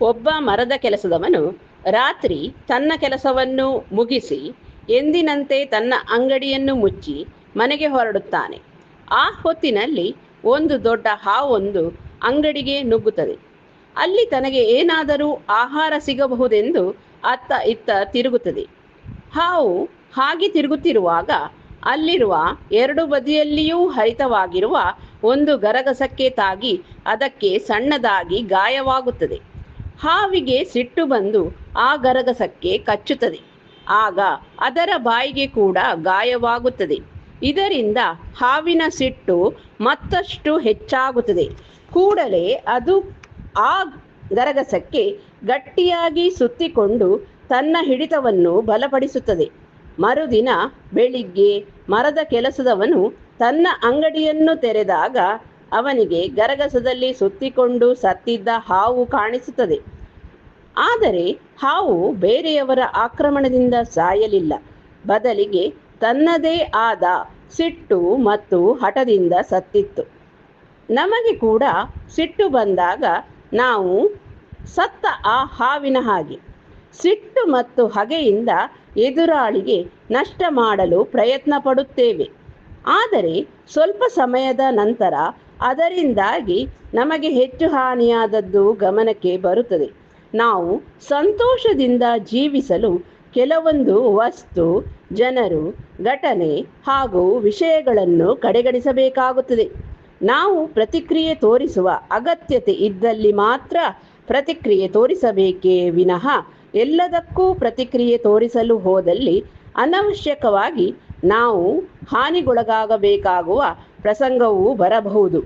ಒಬ್ಬ ಮರದ ಕೆಲಸದವನು ರಾತ್ರಿ ತನ್ನ ಕೆಲಸವನ್ನು ಮುಗಿಸಿ ಎಂದಿನಂತೆ ತನ್ನ ಅಂಗಡಿಯನ್ನು ಮುಚ್ಚಿ ಮನೆಗೆ ಹೊರಡುತ್ತಾನೆ. ಆ ಹೊತ್ತಿನಲ್ಲಿ ಒಂದು ದೊಡ್ಡ ಹಾವೊಂದು ಅಂಗಡಿಗೆ ನುಗ್ಗುತ್ತದೆ. ಅಲ್ಲಿ ತನಗೆ ಏನಾದರೂ ಆಹಾರ ಸಿಗಬಹುದೆಂದು ಅತ್ತ ಇತ್ತ ತಿರುಗುತ್ತದೆ. ಹಾವು ಹಾಗೆ ತಿರುಗುತ್ತಿರುವಾಗ ಅಲ್ಲಿರುವ ಎರಡು ಬದಿಯಲ್ಲಿಯೂ ಹರಿತವಾಗಿರುವ ಒಂದು ಗರಗಸಕ್ಕೆ ತಾಗಿ ಅದಕ್ಕೆ ಸಣ್ಣದಾಗಿ ಗಾಯವಾಗುತ್ತದೆ. ಹಾವಿಗೆ ಸಿಟ್ಟು ಬಂದು ಆ ಗರಗಸಕ್ಕೆ ಕಚ್ಚುತ್ತದೆ. ಆಗ ಅದರ ಬಾಯಿಗೆ ಕೂಡ ಗಾಯವಾಗುತ್ತದೆ. ಇದರಿಂದ ಹಾವಿನ ಸಿಟ್ಟು ಮತ್ತಷ್ಟು ಹೆಚ್ಚಾಗುತ್ತದೆ. ಕೂಡಲೇ ಅದು ಆ ಗರಗಸಕ್ಕೆ ಗಟ್ಟಿಯಾಗಿ ಸುತ್ತಿಕೊಂಡು ತನ್ನ ಹಿಡಿತವನ್ನು ಬಲಪಡಿಸುತ್ತದೆ. ಮರುದಿನ ಬೆಳಿಗ್ಗೆ ಮರದ ಕೆಲಸದವನು ತನ್ನ ಅಂಗಡಿಯನ್ನು ತೆರೆದಾಗ ಅವನಿಗೆ ಗರಗಸದಲ್ಲಿ ಸುತ್ತಿಕೊಂಡು ಸತ್ತಿದ್ದ ಹಾವು ಕಾಣಿಸುತ್ತದೆ. ಆದರೆ ಹಾವು ಬೇರೆಯವರ ಆಕ್ರಮಣದಿಂದ ಸಾಯಲಿಲ್ಲ, ಬದಲಿಗೆ ತನ್ನದೇ ಆದ ಸಿಟ್ಟು ಮತ್ತು ಹಠದಿಂದ ಸತ್ತಿತ್ತು. ನಮಗೆ ಕೂಡ ಸಿಟ್ಟು ಬಂದಾಗ ನಾವು ಸತ್ತ ಆ ಹಾವಿನ ಹಾಗೆ ಸಿಟ್ಟು ಮತ್ತು ಹಗೆಯಿಂದ ಎದುರಾಳಿಗೆ ನಷ್ಟ ಮಾಡಲು ಪ್ರಯತ್ನ ಪಡುತ್ತೇವೆ. ಆದರೆ ಸ್ವಲ್ಪ ಸಮಯದ ನಂತರ ಅದರಿಂದಾಗಿ ನಮಗೆ ಹೆಚ್ಚು ಹಾನಿಯಾದದ್ದು ಗಮನಕ್ಕೆ ಬರುತ್ತದೆ. ನಾವು ಸಂತೋಷದಿಂದ ಜೀವಿಸಲು ಕೆಲವೊಂದು ವಸ್ತು, ಜನರು, ಘಟನೆ ಹಾಗೂ ವಿಷಯಗಳನ್ನು ಕಡೆಗಣಿಸಬೇಕಾಗುತ್ತದೆ. ನಾವು ಪ್ರತಿಕ್ರಿಯೆ ತೋರಿಸುವ ಅಗತ್ಯತೆ ಇದ್ದಲ್ಲಿ ಮಾತ್ರ ಪ್ರತಿಕ್ರಿಯೆ ತೋರಿಸಬೇಕೇ ವಿನಃ ಎಲ್ಲದಕ್ಕೂ ಪ್ರತಿಕ್ರಿಯೆ ತೋರಿಸಲು ಹೋದಲ್ಲಿ ಅನವಶ್ಯಕವಾಗಿ ನಾವು ಹಾನಿಗೊಳಗಾಗಬೇಕಾಗುವ ಪ್ರಸಂಗವೂ ಬರಬಹುದು.